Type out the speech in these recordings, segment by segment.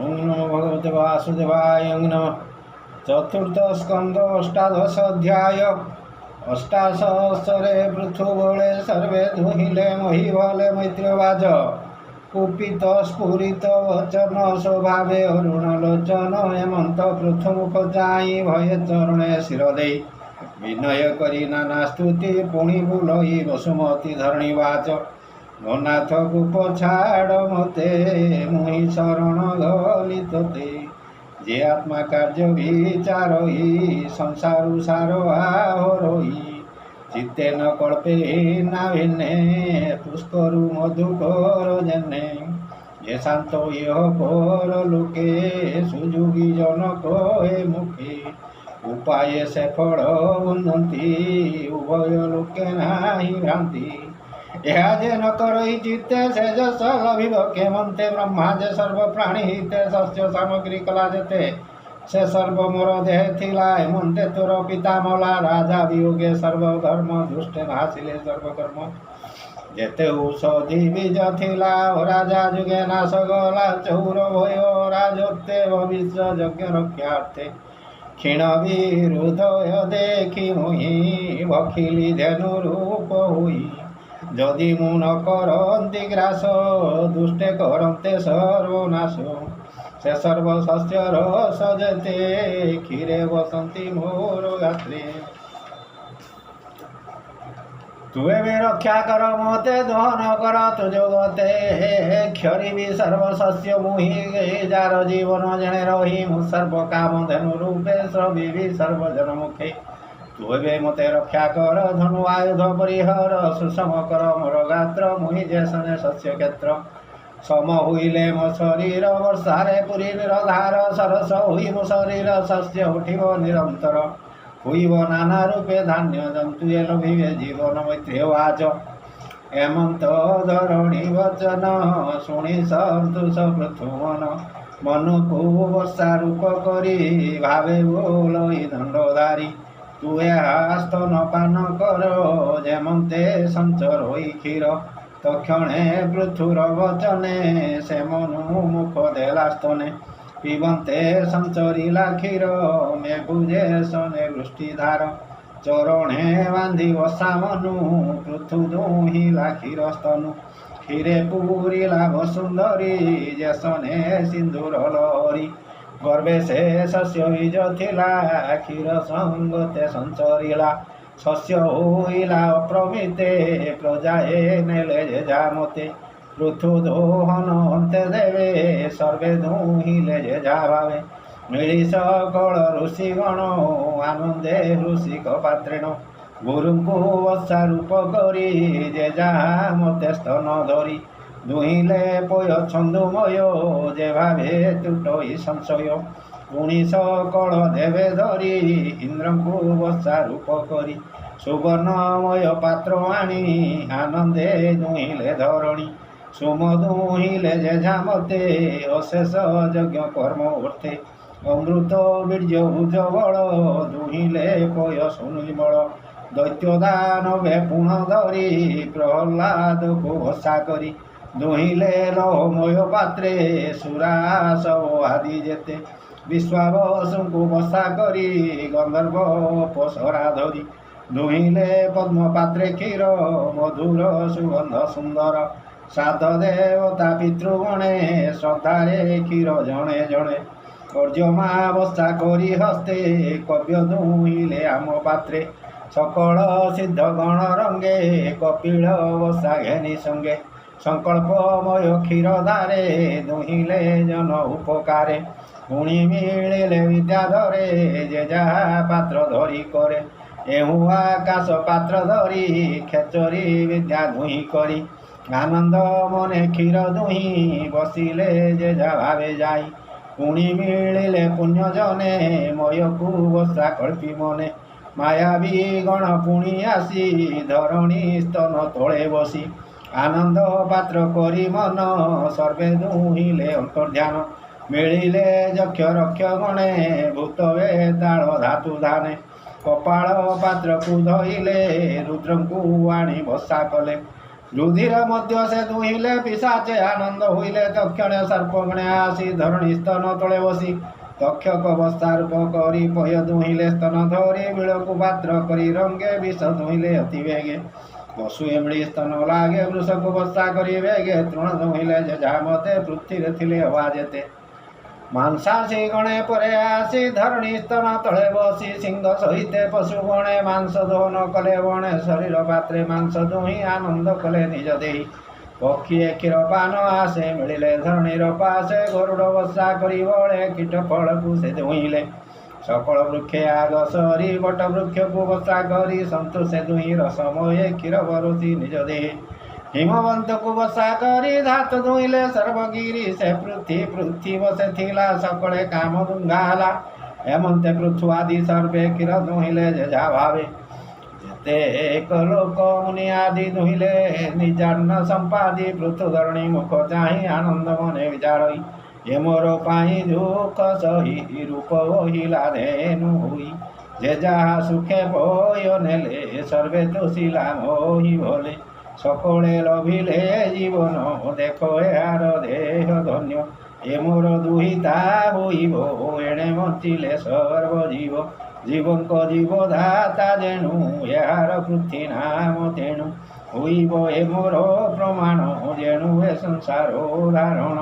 ओं नमो भगवते वासुदेवाय। ओं नमः। चतुर्थ स्कंद अष्टादश अध्याय। अष्टाशस्त्रे पृथुबले सर्वे दुहिले महिबले मैत्र्यवाज। कुपित स्फुरित वचन स्वभावे अरुणलोचन हेमंत पृथुमुख चाई भय चरणे शिर दे विनय करी नाना स्तुति पुणी बुलई वसुमती धरणीवाच। नाथ गुप छाड़ मते मुहि शरण गली तोते जे आत्मा कार्य विचारही संसारु सार आहोरही चित्ते न कल्पे ना भिन्ने पुष्करु मधुकर जने जे शांत यह पर लोके सुजुगी जनक हे मुखे उपाय से फल बुंदती उभय लोके नाही भ्रांति यह जे न करई चित्ते से जस लभिब केमंते ब्रह्मा जे सर्व प्राणी हिते सस्य सामग्री कला जेते से सर्व मोर देह थिला हेमंते तोर पिता मला राजा वियोगे सर्व धर्म दुष्ट नासिले सर्व कर्म जेते औषधि बीज थिला राजा जुगे नाश गला चौर भय राजोक्ते भविष्य यज्ञ रक्षार्थे क्षीण विरुद्धय देखी मुहि भखिली धेनु रूप हुई जदि मु न करन्ति ग्रास दुष्टे करन्ते सर्वनाश से सर्व शस्य रस जेते क्षीरे बसंती मोर गात्रे तुए भी रक्षा कर मते दहन कर तुजगते क्षरी भी सर्व शस्य मुहि जार जीवन जने रही मु सर्व काम धेनु रूपे सभी सर्व जन मुखे तुए मते रक्षा कर धनु आयुध परिहर सुषम कर मोर गात्र मुहि जेसने शस्य क्षेत्र सम हुईले मो शरीर वर्षारे पुरी निरधार सरस हुई मो शरीर शस्य उठिब निरंतर हुईब नाना रूपे धान्य जंतु लभिबे जीवन मैत्र्यवाच हेमंत धरणी वचन शुणी सन्तुष पृथुवन मनुको वर्षा रूप करी भावे बोलई दंडधारी तुए स्तन पान कर जेमंते संचर होई क्षीर तक्षणे पृथुर वचने से मनु मुख देला स्तने पिबंते संचरिला क्षीर मेघुजे सने वृष्टिधार चरणे बांधी बसा मनु पृथु दुहिला क्षीर स्तनु क्षीरे पूरिला वसुंधरी जेसने सिंधुर लहरी गर्भे से शस्य बीज थिला क्षीर संगते संचरिला शस्य होइला अप्रमिते प्रजाए नेले जेजामते पृथु दोहन अन्ते देवे सर्वे दुहिले जेजा भावे मिली सकल ऋषिगण आनंदे ऋषिक पात्रेण गुरुଙ୍କୁ वर्षा रूप करी जेजा मते स्तन धरी दुहिले पय छंदुमय जे भावे तुटई संशय पुणी सकल देवे धरी इंद्रଙ୍କୁ वर्षा रूप करी सुवर्णमय पात्र आनी आनंदे दुहिले धरणी सुम दुहिले जेझा मते अशेष यज्ञ कर्म अर्थे अमृत वीर्य भुज बल दुहिले पय सुनुई बल दैत्य दानवे पुण धरी प्रहलाद को भसा करी दुहिले लहमय पात्रे सुरास आदि जेते विश्वावसुଙ୍କୁ बसा करी गंधर्व पसरा धरी दुहिले पद्म पात्रे क्षीर मधुर सुगंध सुंदर साध देवता पितृगणे श्रद्धारे क्षीर जणे जणे अर्जमा बसा करी हस्ते कव्य दुहिले आम पात्रे सकल सिद्ध गण रंगे कपिल बसा घेनी संगे संकल्पमय क्षीरधारे दुहिले जन उपकारे पुणी मिले विद्याधरे जे जहा पात्र धरी करे एहु आकाश पात्र धरी खेचरी विद्या दुही करी आनंद मने क्षीर दुही बसिले जे जा भावे जाई पुणी मिले पुण्य जने मयकु बसा कल्पी मने मायावी गण पुणी आसी धरणी स्तन तोळे बसी आनंद पात्र करी मन सर्वे दुहिले अंतर्ध्यान मिलिले यक्ष रक्ष गणे भूत वेताल धातु धाने कपाल पात्र को धइले रुद्रଙ୍କୁ आनी बसा कले रुधिर मध्य से दुहिले पिशाचे आनंद हुईले तक्षणे सर्पगणे आसी धरणी स्तन तले बसी तक्षक अवस्था रूप करी पय दुहिले स्तन धरी बिलकु पात्र करी रंगे विष दुहिले अति वेगे पशु एमड़ी स्तन लागे वृषक अवस्था करी वेगे तृण दुहिले जा मते पृथ्वी थिले अवाजेते मांसासी गणे परे आसी धरणी स्तन तले बसी सिंह सहिते पशु गणे मांस दहन कले बणे शरीर पात्रे मांस दुही आनंद कले निज देही पक्षी क्षीरपान आसे मिले धरणीर पासे गरुड़ बसा करी बळे कीट फल को से दुहिले सकल वृक्षे आग सरी बट वृक्ष को बसा करी संतोषे दुही रसमये क्षीर बरुसी निज देही हिमवंत को बसा करी धात दुहिले सर्वगिरी से पृथ्वी बसे थिला सकले काम गुंगाला हेमंते पृथ्वी आदि सर्वे क्षीर दुहिले जा भावे ते एक लोक मुनि आदि दुहिले निजान्न संपादी पृथुधरणी मुख चाही आनंद मने विचारई ये मोर पाई दुख सही रूप ओहिला धेनु हुई जे जहा सुखे पय नेले सर्वे तोषिला मोहि भोले सकले लभिले जीवन देखो यार देह धन्य ए मोर दुहिता होइबो एणे बंचिले सर्वजीव जीवंक जीव धाता जेणु यार पृथ्वी नाम तेणु होइब ए मोर प्रमाण जेणु ए संसारो धारण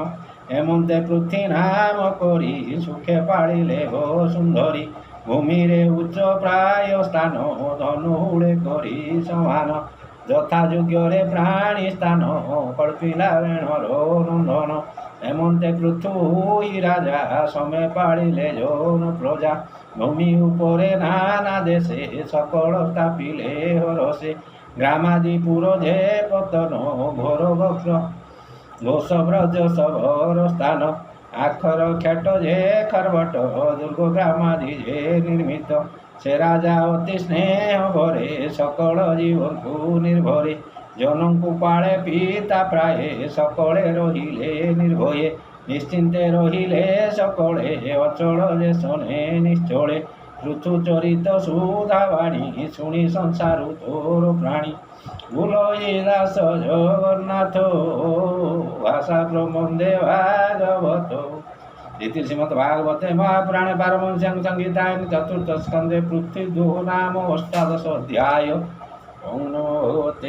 एमंते पृथ्वी नाम करी सुखे पाड़िले हो सुंदरी भूमि रे उच्च प्राय स्थान धनुड़े करी समान यथा योग्य प्राणी स्थान कल्पिला वेणरो नंदन एमंते पृथ्वी राजा समय पाड़िले जौन प्रजा भूमि उपरे नाना देशे सकल स्थापिले हरसे ग्रामादिपुर जे पतन घोर वक्र घोष ब्रज सबर स्थान आखर ख्याट जे खरबट दुर्ग ग्रामादि जे निर्मित से राजा अति स्नेह भरे सकल जीवन को निर्भरे जनों को पाले पिता प्राये सकले रहिले निर्भये निश्चिंते रहिले सकले अचल जे शने निश्चले ऋतु चरित सुधावाणी शुणी संसार तोर प्राणी भूलई दास जगन्नाथ भाषा प्रबंधे भागवत इति श्रीमद्भागवते महापुराणे पारमहंस्यां संहितायां चतुर्थ स्कन्धे पृथ्वी नाम अष्टादश अध्याय। ओम नमो भगवते